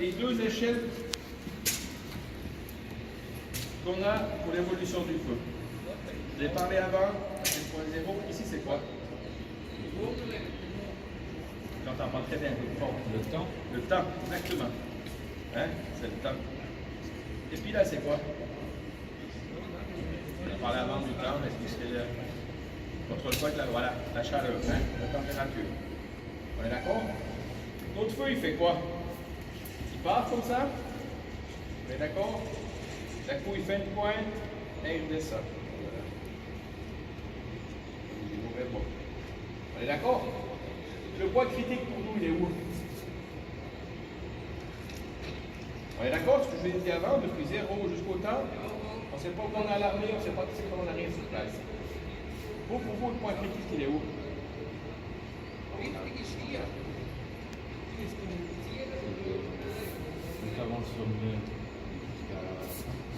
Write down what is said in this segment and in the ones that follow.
les deux échelles qu'on a pour l'évolution du feu. J'ai parlé avant, 1.0, ici c'est quoi? J'entends pas très bien, Le temps. le temps, exactement. Hein? C'est le temps. Et puis là, c'est quoi? On a parlé avant du temps, est-ce que c'est le contrôle quoi? Voilà, la chaleur, hein? La température. On est d'accord? Notre feu, il fait quoi? Il part comme ça? On est d'accord? D'un coup, il fait une pointe et il descend. Voilà. On est d'accord? Le point critique pour nous, il est où? On est d'accord? Ce que je vous ai dit avant, depuis 0 jusqu'au temps, on ne sait pas où on a l'armée, on ne sait pas comment on arrive sur place. Pour vous, le point critique, il est où?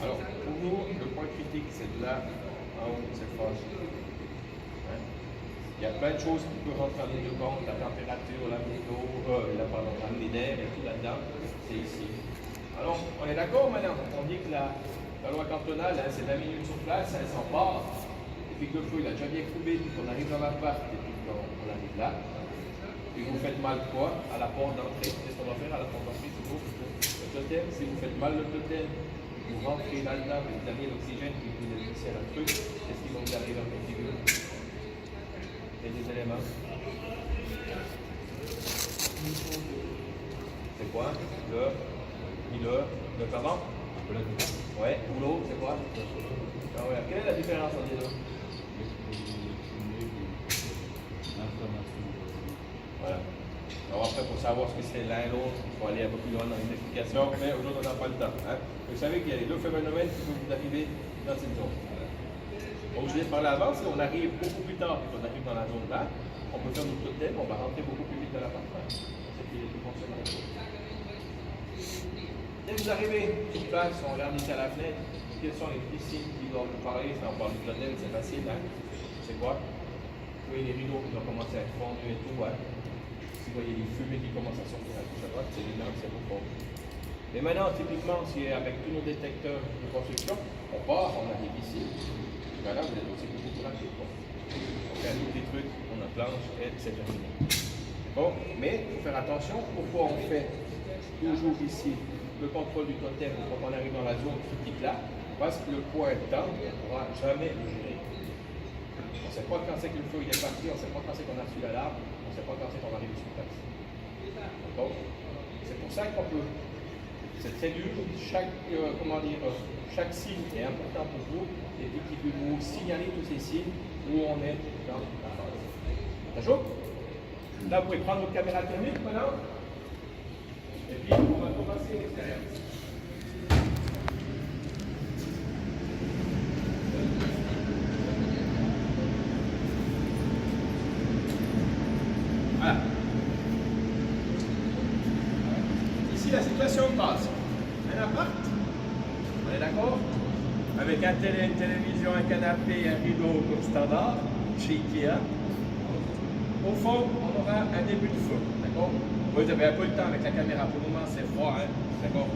Alors, pour nous, le point critique, c'est de là en haut, cette phase. Hein? Il y a plein de choses qui peuvent rentrer en ligne de compte, la température, l'amener d'air et tout là-dedans, c'est ici. Alors, on est d'accord maintenant? On dit que la loi cantonale, hein, c'est 20 minutes sur place, 500 bars, et puis que le feu, il a déjà bien coupé, puis qu'on arrive dans l'appart, et puis qu'on arrive là. Et vous faites mal quoi? À la porte d'entrée. Qu'est-ce qu'on va faire à la porte d'entrée? Toujours le totem. Si vous faites mal le totem, vous rentrez là-dedans, vous avez l'oxygène qui vous est à la truc. Qu'est-ce qui va vous arriver en continu? Il y a des éléments. C'est quoi? Le pardon? Ouais, ou l'autre, c'est quoi? Ah ouais. Quelle est la différence entre les deux? Voilà. Alors après, pour savoir ce que c'est l'un et l'autre, il faut aller un peu plus loin dans une explication, mais aujourd'hui, on n'a pas le temps. Hein? Vous savez qu'il y a les deux phénomènes qui peuvent vous arriver dans cette zone. Donc, je l'ai parlé avant, si on arrive beaucoup plus tard, puis qu'on arrive dans la zone là, on peut faire notre totem, on va rentrer beaucoup plus vite dans l'appartement. C'est qui est plus fonctionnel. Dès que vous arrivez sur place, on regarde ici à la fenêtre, quels sont les petits signes qui doivent vous parler? Ça, on parle du totem, c'est facile. Hein? C'est quoi? Vous voyez les rideaux qui ont commencé à être fondus et tout. Hein? Si vous voyez les fumées qui commencent à sortir à gauche à droite, c'est évident que c'est vos fonds. Mais maintenant, typiquement, si avec tous nos détecteurs de construction, on part, on arrive ici, ben là, vous êtes aussi beaucoup plus rapide. On fait un tous les trucs, on a planche et c'est terminé. Bon, mais il faut faire attention. Pourquoi on fait toujours ici le contrôle du totem quand on arrive dans la zone critique là? Parce que le point temps, on ne pourra jamais le gérer. On ne sait pas quand c'est que le feu il est parti, on ne sait pas quand c'est qu'on a reçu l'alarme, on ne sait pas quand c'est qu'on va arriver sur place. Donc, c'est pour ça qu'on peut. C'est très dur. Chaque signe est important pour vous et puis qui peut vous signaler tous ces signes où on est dans la phase. C'est chaud? Là, vous pouvez prendre votre caméra thermique maintenant. Et puis, on va commencer l'expérience. Voilà. Ici, la situation passe. Un appart, on est d'accord? Avec une télévision, un canapé, un rideau comme standard, chez Ikea. Au fond, on aura un début de feu, d'accord? Vous avez un peu de temps avec la caméra, pour le moment c'est froid, hein? D'accord?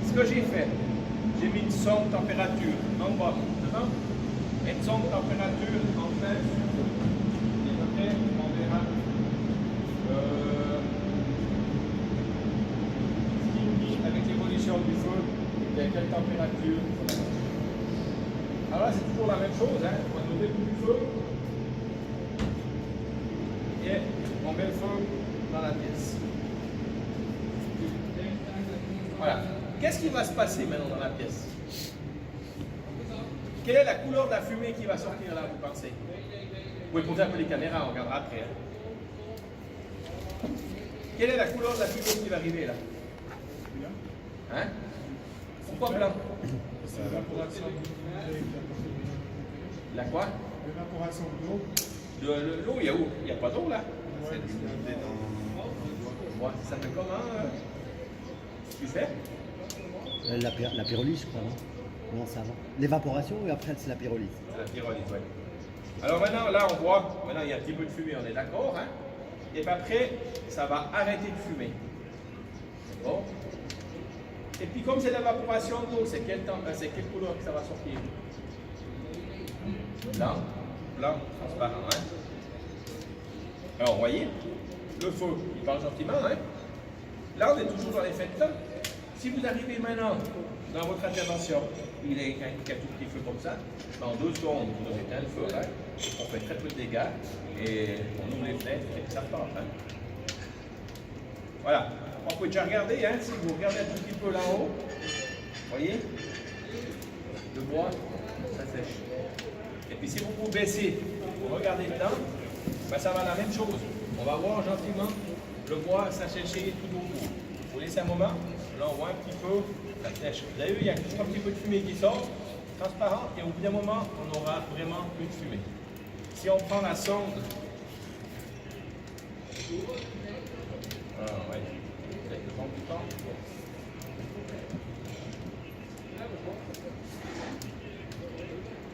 Ce que j'ai fait, j'ai mis une sonde température en bas, devant, et une sonde température en plein sud. Et après, on verra ce qui nous dit avec l'évolution du feu, et à quelle température. Alors là, c'est toujours la même chose, hein? On va noter le début du feu. Et on met le feu dans la pièce. Voilà. Qu'est-ce qui va se passer maintenant dans la pièce? Quelle est la couleur de la fumée qui va sortir là, vous pensez? Vous pouvez poser un peu les caméras, on regardera après. Hein. Quelle est la couleur de la fumée qui va arriver là? Hein? Pourquoi blanc? C'est l'évaporation. La quoi? L'évaporation de l'eau. L'eau, il y a où? Il n'y a pas d'eau là? Ouais, Ouais, ça fait comment? Tu fais? La pyrolyse, je crois, non? Comment ça va? L'évaporation et après c'est la pyrolyse. C'est la pyrolyse, oui. Alors maintenant, là, on voit, maintenant il y a un petit peu de fumée, on est d'accord, hein? Et puis après, ça va arrêter de fumer. C'est bon? Et puis comme c'est l'évaporation d'eau, c'est quelle couleur que ça va sortir? Blanc, blanc, transparent. Hein? Alors, vous voyez, le feu, il part gentiment. Hein? Là, on est toujours dans l'effet de temps. Si vous arrivez maintenant dans votre intervention, il y a un tout petit feu comme ça, en 2 secondes, vous avez éteint le feu. Hein? On fait très peu de dégâts et on ouvre les fenêtres et ça part. Hein? Voilà. On peut déjà regarder, hein, si vous regardez un tout petit peu là-haut, vous voyez, le bois, ça sèche. Et puis si vous baissez, vous regardez dedans, ben ça va la même chose. On va voir gentiment le bois s'assécher tout autour. Vous laissez un moment, là on voit un petit peu la sèche. Vous avez vu, il y a toujours un petit peu de fumée qui sort, transparent, et au bout d'un moment, on aura vraiment plus de fumée. Si on prend la sonde, ouais.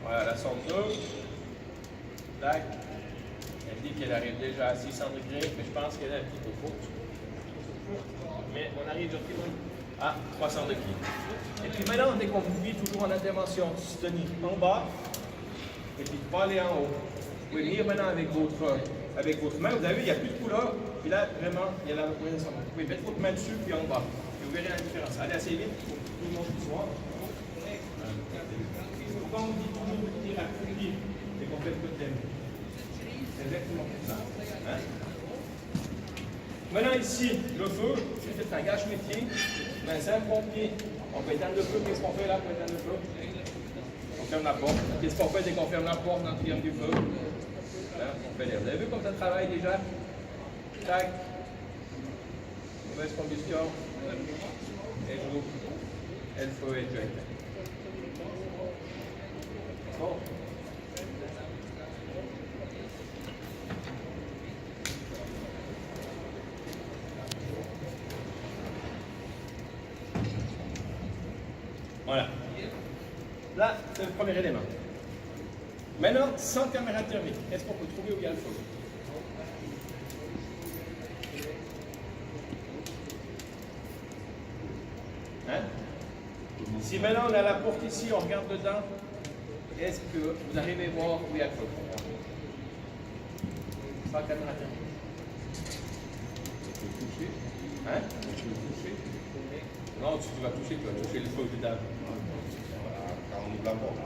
Voilà la sonde 2. Tac. Elle dit qu'elle arrive déjà à 600 degrés, mais je pense qu'elle est un petit peu courte. Mais on arrive à 300 degrés. Et puis maintenant, dès qu'on vous vit toujours en intervention, se tenir en bas et puis pas aller en haut. Vous pouvez venir maintenant avec votre main. Vous avez vu, il n'y a plus de couleur. Puis là, vraiment, il y a la représentation. Vous pouvez mettre votre main dessus puis en bas. Et vous verrez la différence. Allez assez vite pour que tout le monde puisse voir. Quand on dit toujours de tenir à courir et qu'on fait le thème, c'est exactement comme ça. Hein? Maintenant ici, le feu, c'est un gâche métier. Ben, c'est un pompier. On peut éteindre le feu. Qu'est-ce qu'on fait là pour éteindre le feu? On ferme la porte. Qu'est-ce qu'on fait dès qu'on ferme la porte dans le triangle du feu? Hein? On fait l'air. Vous avez vu comme ça travaille déjà? Tac. Mauvaise combustion. Et groupe. Et le feu est déjà éteint. Bon. Voilà. Là, c'est le premier élément. Maintenant, sans caméra thermique, est-ce qu'on peut trouver où il y a le feu? Hein? Si maintenant on a la porte ici, on regarde dedans, est-ce que vous arrivez à voir où il y a le feu? Sans caméra thermique. Tu peux toucher? Hein? Tu peux toucher? Non, tu vas toucher, tu vas toucher le feu dedans. Quand on ouvre la porte.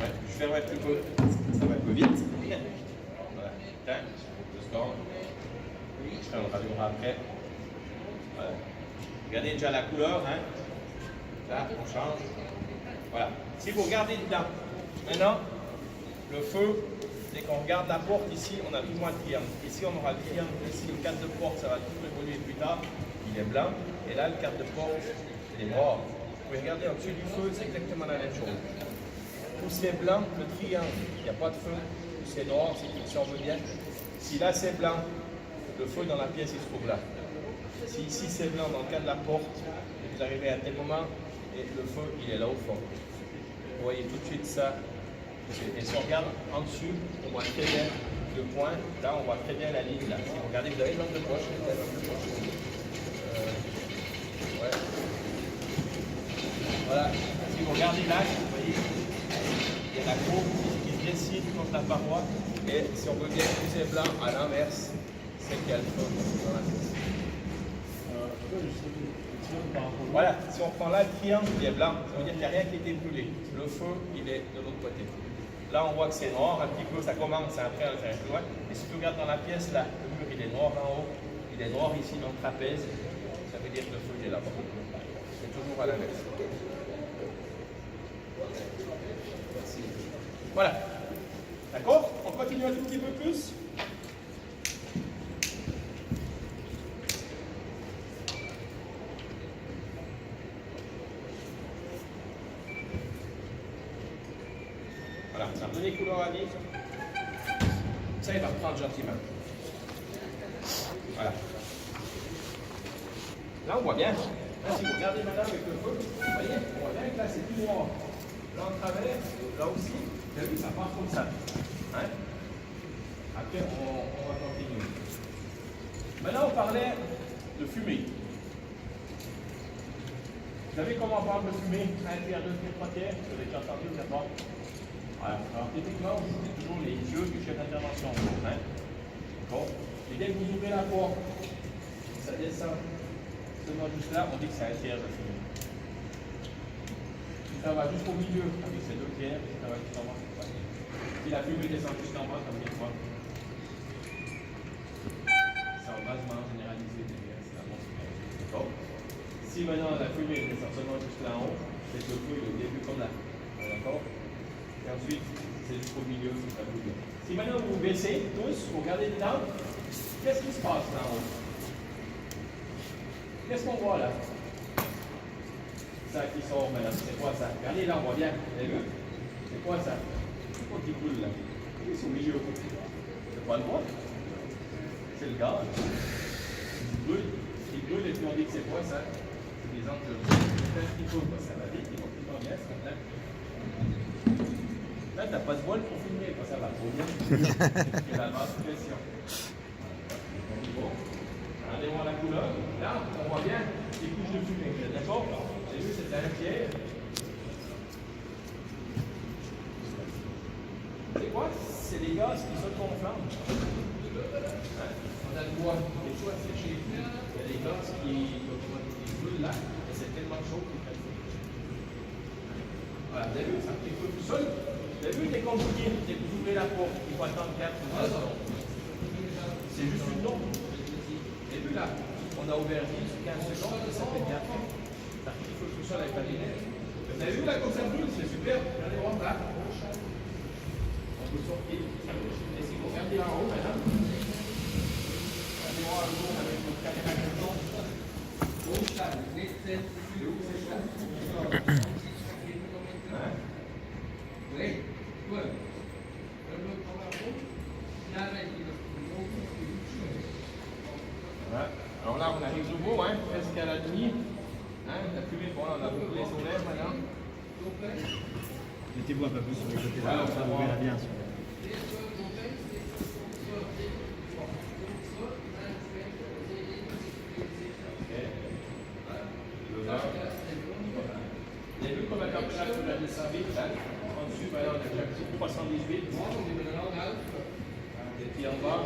Ouais, je ferme un petit peu, ça va un peu vite. Voilà, tiens, 2 secondes. Je ferai un radio après. Voilà. Regardez déjà la couleur, hein. Là, on change. Voilà. Si vous regardez dedans, maintenant, le feu, dès qu'on regarde la porte ici, on a tout le moins le triangle. Ici, on aura le triangle. Ici, le cadre de porte, ça va tout évoluer plus tard. Il est blanc. Et là, le cadre de porte, il est noir. Vous pouvez regarder au-dessus du feu, c'est exactement la même chose. Où c'est blanc, le triangle, il n'y a pas de feu. Où c'est noir, c'est si on veut bien. Si là, c'est blanc, le feu dans la pièce, il se trouve là. Si ici, c'est blanc dans le cadre de la porte, et vous arrivez à tel moment, et le feu, il est là au fond. Vous voyez tout de suite ça. Et si on regarde en dessous, on voit très bien le point. Là, on voit très bien la ligne. Là. Si vous regardez, vous avez une lampe de poche. Ouais. Voilà. Si vous regardez là, vous voyez, il y a la courbe qui se dessine contre la paroi. Et si on veut bien que c'est blanc, à l'inverse, c'est qu'il y a le feu dans la pièce. Voilà, si on prend là le triangle, il est blanc, ça veut dire qu'il n'y a rien qui a été brûlé. Le feu, il est de l'autre côté. Là, on voit que c'est noir, un petit peu, ça commence, après, on va plus loin. Et si tu regardes dans la pièce, là, le mur, il est noir en haut, il est noir ici dans le trapèze, ça veut dire que le feu, il est là-bas. C'est toujours à l'inverse. Voilà. D'accord? On continue un tout petit peu plus. Voilà, ça a donné couleur à vif. Ça, il va reprendre gentiment. Voilà. Là, on voit bien. Là, si vous regardez madame avec le feu, vous voyez, on voit bien que là, c'est tout noir. Là, en travers, là aussi, vous avez vu, ça part comme ça. Hein? Après, on va continuer. Maintenant, on parlait de fumée. Vous savez comment on parle de fumée interne de frontière? Vous avez déjà entendu ou pas? Voilà. Alors, typiquement, c'est toujours les yeux du chef d'intervention. Hein? D'accord? Et dès que vous ouvrez la porte, ça descend seulement juste là, on dit que c'est un tiers de fumée. Si ça va jusqu'au milieu, avec ces deux tiers, ça va jusqu'en bas. Si la fumée descend jusqu'en bas, ça veut dire quoi? C'est en basement généralisé derrière, c'est la bonne fumée. D'accord? Si maintenant la fumée descend seulement jusqu'en haut, c'est que le feu est au début comme là. D'accord? Et ensuite, c'est jusqu'au milieu, c'est ça bouge. Si maintenant vous baissez tous, vous regardez dedans, qu'est-ce qui se passe là en haut? Qu'est-ce qu'on voit là? Ça qui sort maintenant, c'est quoi ça? Regardez là, on voit bien. Vous avez vu? C'est quoi ça? C'est quoi qui coule là? C'est au milieu. C'est pas le bois? C'est le gaz. Il brûle. Il brûle et puis on dit que c'est quoi ça? C'est des antilops. Peut-être qu'il faut, ça va vite, il faut qu'il bien, c'est comme là. Là, tu n'as pas de bol pour filmer, quand ça va trop bien. Il y a la basse pression. Bon. Regardez voir la couleur. Là, on voit bien les couches de fumée. Vous êtes d'accord? J'ai vu, c'était un tiers. C'est quoi? C'est les gaz qui se conflamment. Hein? On a le bois qui est chaud à sécher. Il y a des gaz qui brûlent là, et c'est tellement chaud qu'il fait feu. Voilà, vous avez vu, ça fait feu tout seul. Vous avez vu, dès qu'on vous dit, dès que vous ouvrez la porte, il faut attendre 4 ou 10 secondes. C'est juste une nombre. Vous avez vu là, on a ouvert 10 15 secondes, et ça fait bien fait. Ça fait feu tout seul avec la lunette. Vous avez vu là, comme ça brûle, c'est super. Regardez voir là. On peut sortir. Et si vous regardez en haut maintenant, regardez voir en haut avec votre caméra de temps. Voilà. Alors là, on arrive nouveau, hein, presque à la nuit. Hein, la fumée, bon, là, on a beaucoup les solaires maintenant. Mettez-vous un peu plus sur le côté là, ça vous verra bien. Vous avez vu comme la température a descendu là? En dessus, ben, on a déjà 318. Et puis en bas,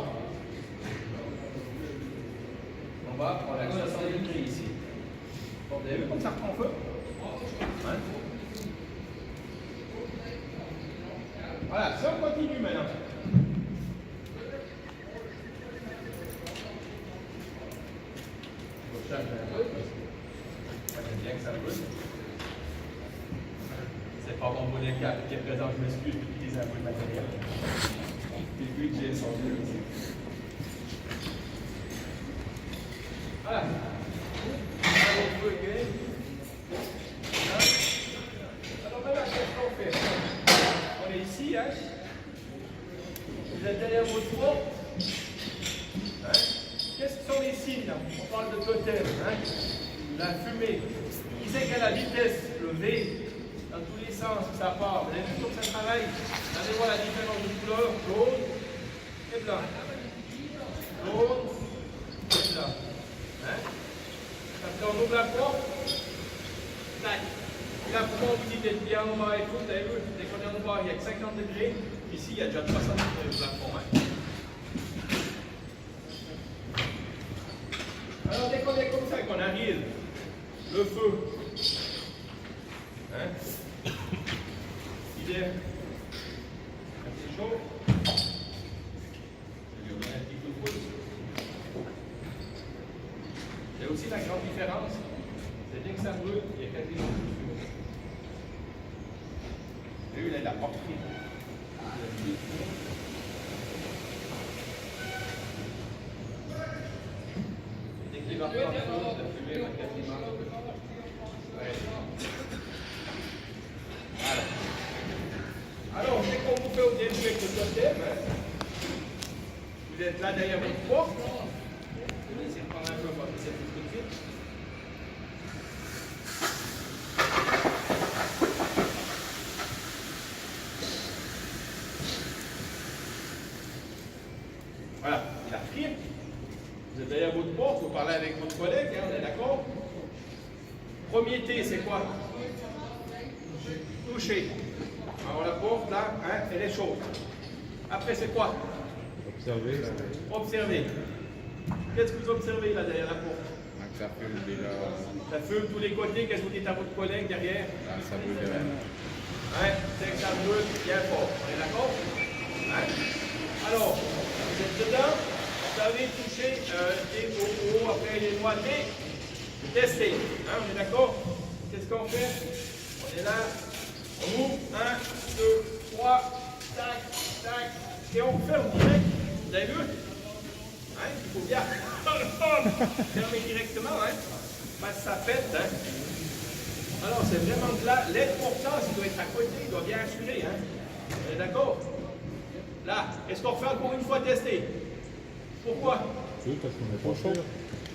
on a 60 degrés ici. Bon, vous avez vu comme ça reprend feu? Hein? Voilà, ça on continue maintenant. Ça j'aime bien que ça brûle. C'est pas mon bonnet qui est présent, je m'excuse d'utiliser un peu de matériel. Et puis j'ai son Dieu ici. Voilà. Alors maintenant, qu'est-ce qu'on fait? On est ici, hein? Vous êtes derrière votre porte. Hein? Qu'est-ce que sont les signes? On parle de totem, hein? La fumée. Qui sait quelle est la vitesse? Le V. Dans tous les sens, ça part. Vous avez vu comme ça travaille? Allez voir la différence de couleur. Jaune et blanc. Jaune et blanc. Hein? Quand on ouvre la porte, tac. Et là, pour moi, on vous dit d'être bien en bas et tout. Vous avez vu, dès qu'on est en bas, il y a que 50 degrés. Ici, il y a déjà 300 degrés au plafond. Hein? Alors, dès qu'on est comme ça, qu'on arrive, le feu, hein? Il est un petit chaud. Je vais lui donner un petit coup de pouce. Il y a aussi la grande différence, c'est dès que ça brûle, il y a quasiment plus de feu. Lui, il a pas pris. Dès qu'il va prendre la fumée va quasiment. Ouais. Alors, dès qu'on vous fait au début avec le totem, vous êtes là derrière votre porte. Je vais essayer de prendre un peu, on va essayer tout de suite. Voilà, il a pris. Vous êtes derrière votre porte, vous parlez avec votre collègue, hein, on est d'accord? Premier T, c'est quoi? Toucher. Alors la porte là, hein, elle est chaude. Après, c'est quoi? Observez. Observer. Qu'est-ce que vous observez là derrière la porte? Ça fume déjà. Ça fume tous les côtés. Qu'est-ce que vous dites à votre collègue derrière? Là, ça brûle derrière. Hein? C'est que ça brûle bien fort. On est d'accord? Hein? Alors, vous êtes dedans, vous avez touché des haut, après les doigts tester. Hein? On est d'accord? Qu'est-ce qu'on fait? On est là, on ouvre, 1, 2, 3, tac, tac, et on ferme direct. Vous avez vu? Hein? Il faut bien fermer directement, hein? Parce que ça pète, hein? Alors, c'est vraiment que là, l'importance, il doit être à côté, il doit bien assurer, hein? On est d'accord? Là, est-ce qu'on refait encore une fois tester? Pourquoi? Oui, parce qu'on est pas chaud.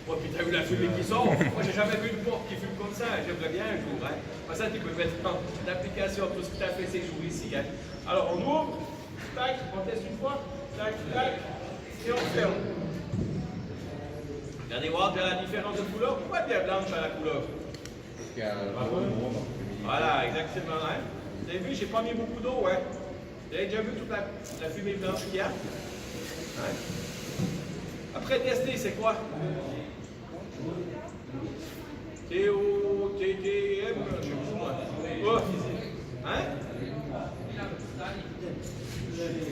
Oh, puis t'as vu la fumée qui sort? Moi, j'ai jamais vu une porte qui fume comme ça. J'aimerais bien un jour, hein? Pas ça, tu peux mettre en application tout ce que tu as fait ces jours ici, hein? Alors, on ouvre, tac, on teste une fois, tac, tac, et on ferme. Regardez voir bien la différence de couleur. Pourquoi bien blanche à la couleur? Parce qu'il y a le monde. Voilà, exactement. Hein? Vous avez vu, j'ai pas mis beaucoup d'eau. Hein? Vous avez déjà vu toute la fumée blanche qu'il y a? Hein? Après tester, c'est quoi? T-O-T-T-M, je sais plus moi. Oh. Hein?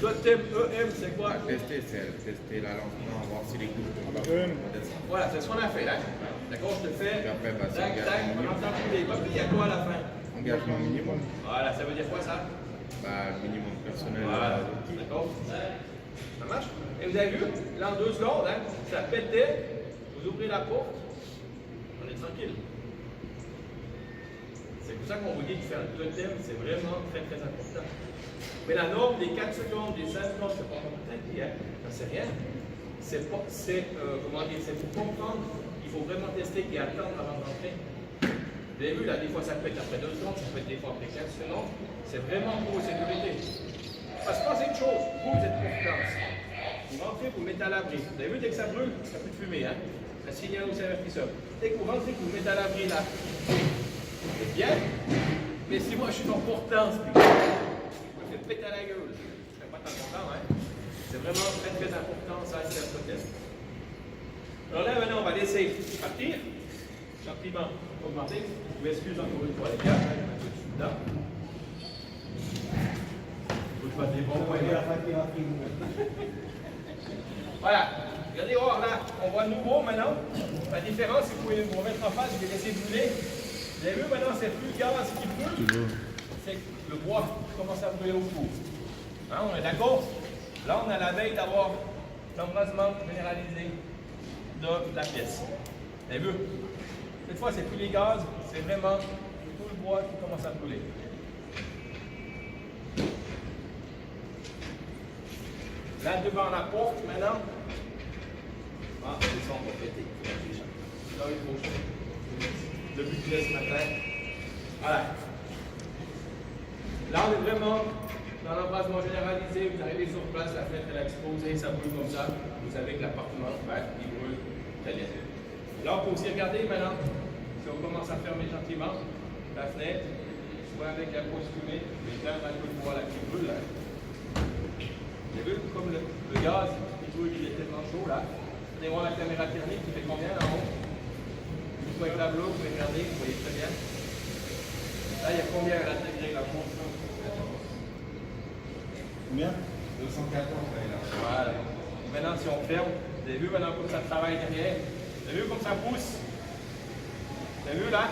Toi, TM, c'est quoi? Tester, c'est tester la lampe, voir si les coups tombent pas. Voilà, c'est ce qu'on a fait là. D'accord, je te fais. Et après, bah, c'est Tac, tac, on entend couler. Pas plus, il y a quoi à la fin? engagement minimum. Voilà, ça veut dire quoi ça? Bah, minimum personnel. Voilà, d'accord. Ça marche? Et vous avez vu, là en 2 secondes, hein, ça pétait, vous ouvrez la porte, on est tranquille. C'est pour ça qu'on vous dit de faire le totem, c'est vraiment très très important. Mais la norme des 4 secondes, des 5 secondes, c'est pas comme tu as dit, hein, c'est rien. C'est pour comprendre qu'il faut vraiment tester et attendre avant d'entrer. Vous avez vu, là, des fois ça pète après 2 secondes, ça peut être des fois après 4 secondes. C'est vraiment pour sécurité. Parce que pensez une chose, vous êtes confiance. Vous rentrez, vous mettez à l'abri. Vous avez vu, dès que ça brûle, ça peut fumer, hein? Un signal au avertisseur. Dès que vous rentrez, vous mettez à l'abri là. C'est bien, mais si moi je suis en portance, je me fais péter à la gueule. Je ne serais pas tant content, hein? C'est vraiment très très important, ça, c'est un totem. Alors là, maintenant, on va laisser partir. Gentiment augmenter. Je m'excuse encore une fois, les gars. Je vais mettre dessus là. Je vous fasse des bons points là. Voilà. Regardez, oh, là, on voit de nouveau maintenant. La différence, c'est que vous pouvez vous remettre en face, je vais laisser brûler. Vous avez vu maintenant, c'est plus le gaz qui brûle, c'est que le bois commence à brûler autour. Hein, on est d'accord? Là, on a la veille d'avoir l'embrasement généralisé de la pièce. Vous avez vu? Cette fois, c'est plus les gaz, c'est vraiment tout le bois qui commence à brûler. Là, devant la porte, maintenant, ah, c'est ça, on va péter. Là, il faut chaud. Depuis que ce matin. Voilà. Là, on est vraiment dans l'embrasement généralisé. Vous arrivez sur place, la fenêtre est exposée, ça brûle comme ça. Vous savez que l'appartement, il brûle très bien. Là, on peut aussi regarder maintenant, si on commence à fermer gentiment la fenêtre, soit avec la pause fumée, mais quand un peu de bois là qui brûle. Là. Vous avez vu comme le gaz qui brûle, il est tellement chaud là. Vous allez voir la caméra thermique qui fait combien là en haut? Vous voyez le tableau, vous pouvez regarder, vous voyez très bien. Là, il y a combien à la degré la pompe? Combien? 214, là. Voilà. Maintenant, si on ferme, vous avez vu maintenant comme ça travaille derrière? Vous avez vu comme ça pousse? Vous avez vu là?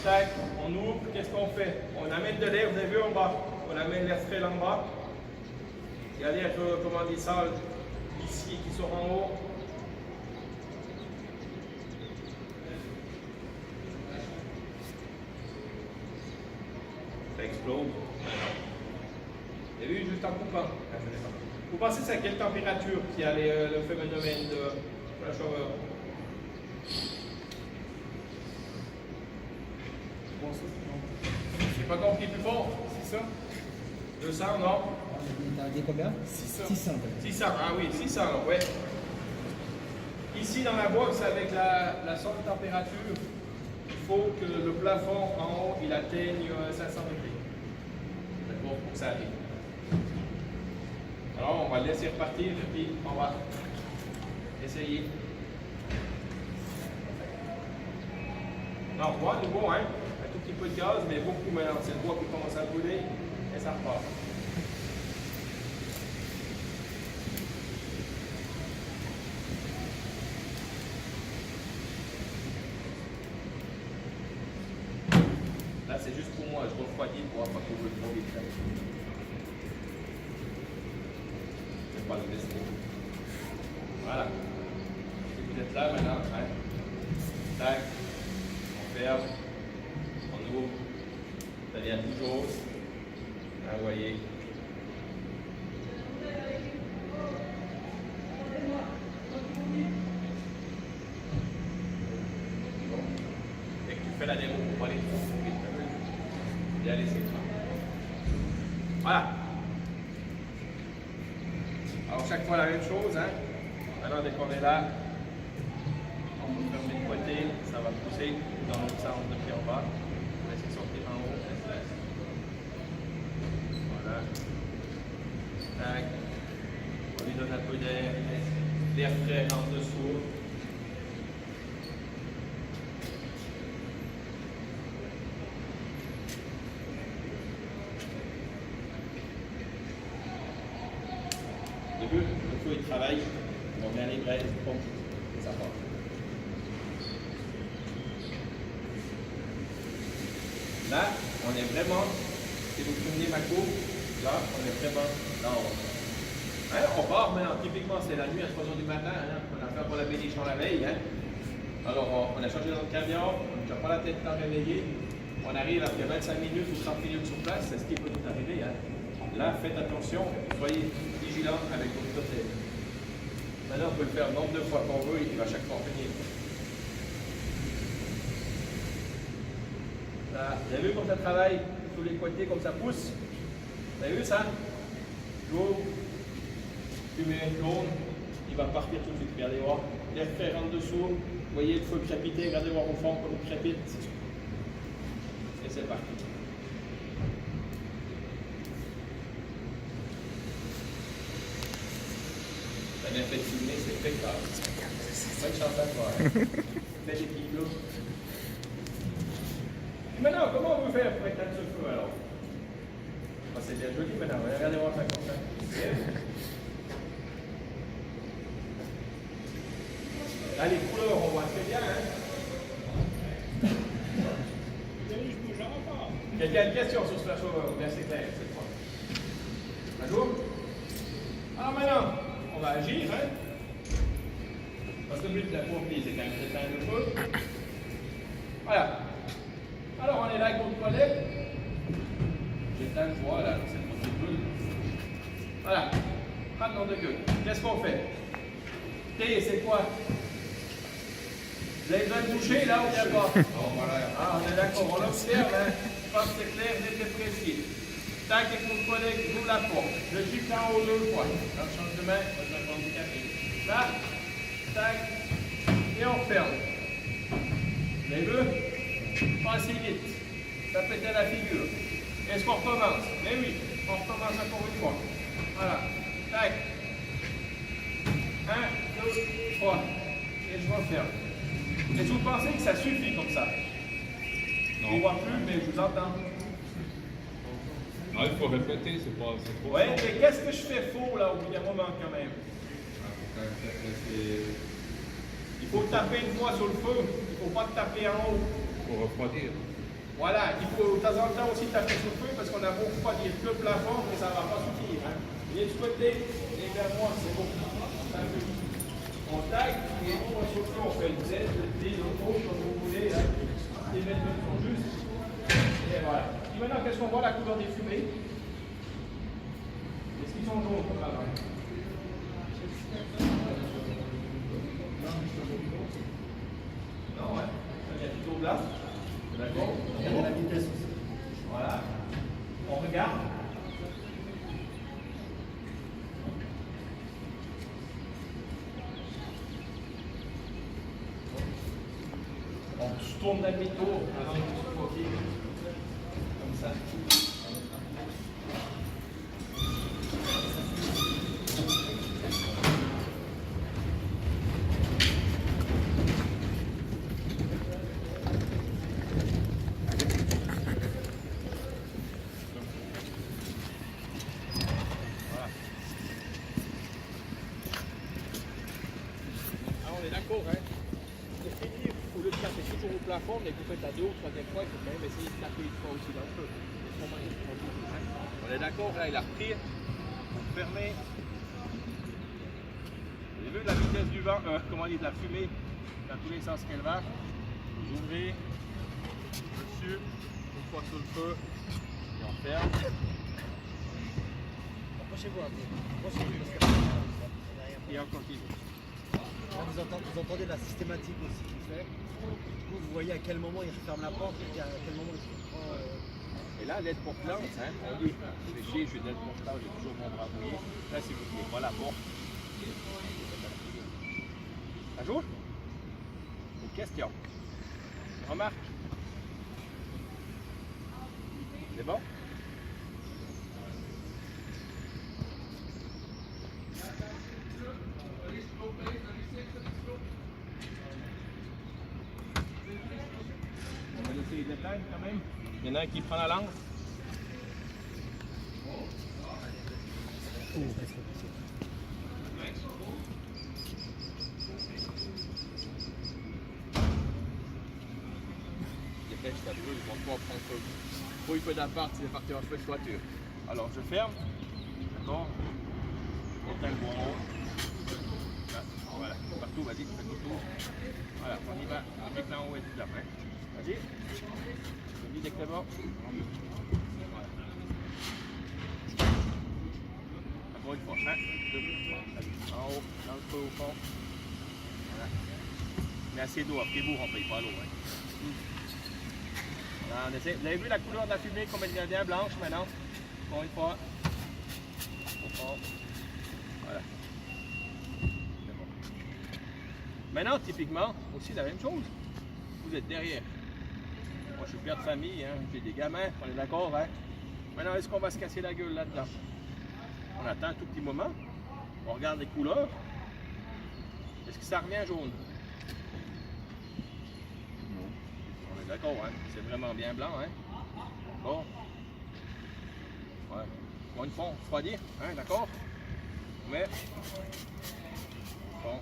Tac, on ouvre, qu'est-ce qu'on fait? On amène de l'air, vous avez vu en bas? On amène l'air frais là en bas. Il y a l'air, comment on dit ça, ici qui sort en haut. Ça explose. Vous avez vu juste en coupant. Vous pensez c'est à quelle température qu'il y a le phénomène de la chaleur? J'ai pas compris plus fort. 600? 200, non? T'as dit combien? 600. 600. 600, ah oui, 600, ouais. Ici dans la box avec la sonde de température, faut que le plafond en haut, il atteigne 500 degrés. D'accord, pour que ça arrive. Alors, on va le laisser repartir et puis on va essayer. Non, bois, nouveau, hein? Un tout petit peu de gaz, mais beaucoup maintenant. C'est le bois qui commence à brûler et ça repart. Là, c'est juste pour moi. Je refroidis pour pas qu'on brûle trop vite. Je vais pas le laisser. Voilà. Vous êtes là maintenant, hein? Tac. On ferme. On ouvre. Ça vient toujours. Hein, vous voyez. Et que tu fais la démo pour pas aller trop vite. Bien laisser ça. Voilà. Alors chaque fois la même chose, hein. Maintenant dès qu'on est là, on peut fermer le côté, ça va pousser dans l'autre sens depuis en bas. On va laisser sortir en haut. Voilà. Tac. On lui donne un peu d'air. L'air frais en dessous. Le feu il travaille, on met les braises, pompe, et ça part. Là, on est vraiment, si vous prenez ma courbe, là, on est vraiment là-haut. Hein, on part maintenant, typiquement c'est la nuit à 3 h du matin, hein, on a fait pour la bénichon la veille. Hein. Alors on a changé notre camion, on n'a pas la tête tant réveillée, on arrive après 25 minutes ou 30 minutes sur place, c'est ce qui peut nous arriver. Hein. Là, faites attention, soyez vigilants avec votre côté. Maintenant, on peut le faire nombre de fois qu'on veut, il va chaque fois finir. Là, vous avez vu comme ça travaille sur les côtés, comme ça pousse? Vous avez vu ça? L'eau, fumée jaune, il va partir tout de suite. Regardez voir, l'air frais rentre dessous, vous voyez le feu crépiter, regardez voir au fond comme il crépite. Et c'est parti. Un effet de fumée, c'est impeccable. Bonne chance à toi. Fais des petits clous. Et maintenant, comment on veut faire pour éteindre ce feu alors? Oh, c'est bien joli maintenant. Regardez voir ça comme ça. Là, les couleurs, on voit très bien. Hein? Quelqu'un a une question sur ce flash-over? Bien, c'est clair cette fois. Bonjour. Alors maintenant, on va agir, hein? Parce que le but de la pompe, c'est quand même d'éteindre le feu. Voilà. Alors, on est là avec notre collègue. J'éteins le bois, là, c'est notre boule. Voilà. Maintenant de gueule. Qu'est-ce qu'on fait? T, c'est quoi? Vous avez besoin de toucher, là, ou bien pas? Ah, on est d'accord, on l'observe, hein? Je pense que c'est clair, net et précis. Tac, avec mon collègue, j'ouvre la porte. Je gifle en haut 2 fois. Là, je change de main, je vais prendre du café. Là, tac, et on ferme. Vous avez vu? Pas assez vite. Ça pétait la figure. Est-ce qu'on recommence? Mais oui, on recommence encore une fois. Voilà. Tac. 1, 2, 3. Et je referme. Est-ce que vous pensez que ça suffit comme ça? Non. Je ne vois plus, mais je vous entends. Non, il faut répéter, c'est trop. Oui, mais qu'est-ce que je fais faux là au bout d'un moment quand même? Il faut taper une fois sur le feu, il ne faut pas taper en haut. Il faut refroidir. Voilà, il faut de temps en temps aussi taper sur le feu parce qu'on a beau refroidir le plafond, mais ça ne va pas suffire. Hein. Venez de ce côté et vers moi, c'est bon. On taille et on va sur le feu, on fait le Z, le D, le O, comme vous voulez. Hein. Les mètres sont justes. Et voilà. Et maintenant, qu'est-ce qu'on voit? La couleur des fumées. Est-ce qu'ils sont jaunes comme là? Non, ouais. Ça vient plutôt de là. D'accord? Regardez la vitesse aussi. Voilà. On regarde. tournes d'un demi-tour avant que tu sois au pied. Comme ça. On est d'accord, hein? Le fini, au lieu de taper toujours au plafond, mais vous faites à 2 ou 3e fois, il faut quand même essayer de taper une fois aussi dans le feu. On est d'accord, là, il a repris. Vous fermez. Vous avez vu la vitesse du vent, comment dire, de la fumée, dans tous les sens qu'elle va. Vous ouvrez dessus, une fois sur le feu, et on ferme. Approchez-vous un peu. Approchez-vous parce que Et on continue. vous entendez la systématique aussi qu'il fait. Vous voyez à quel moment il referme la porte et à quel moment il prend. Et là, l'aide pour planche, hein, on dit, je fais chier, je suis d'aide pour planche, j'ai toujours mon bras mouillé. Là, si vous ne voulez pas la porte, ça joue? Une question. Remarque. C'est bon? On va laisser les détails quand même. Il y en a un qui prend la langue. Dépêche, t'as vu, ils vont pas prendre feu. Faut il peut d'appart, c'est parti en feu de toiture. Alors je ferme. D'accord? Éteins le bourreau. Là, voilà, partout, vas-y, fais tout tour. Voilà, on y va. Dès que là en haut est tout après. Vas-y. Je dis dès que c'est bon. Voilà. Encore une fois. 1, 2, 3. En haut, dans le feu au fond. Voilà. Mais assez d'eau, après vous, on paye pas l'eau. Hein. Voilà, on essaie. Vous avez vu la couleur de la fumée, comme elle devient blanche maintenant? Encore une fois. Au fond. Voilà. C'est bon. Maintenant, typiquement, aussi la même chose. Vous êtes derrière. Moi, je suis père de famille, hein. J'ai des gamins, on est d'accord, hein? Maintenant, est-ce qu'on va se casser la gueule là-dedans? On attend un tout petit moment. On regarde les couleurs. Est-ce que ça revient jaune? Non. On est d'accord, hein? C'est vraiment bien blanc, hein? Bon. Ouais. Bon, une fois, on refroidit, hein? D'accord? Mais. Bon.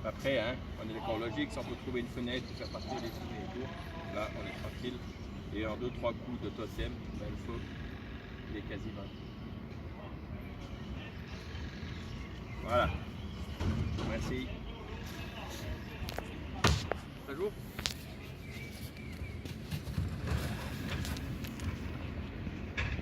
Après, hein, on est d'accord logique, si on peut trouver une fenêtre pour faire partir les fumées et tout, là, on est tranquille. Et en 2-3 coups de totem, ben, le feu, il est quasiment. Voilà. Merci. Ça joue?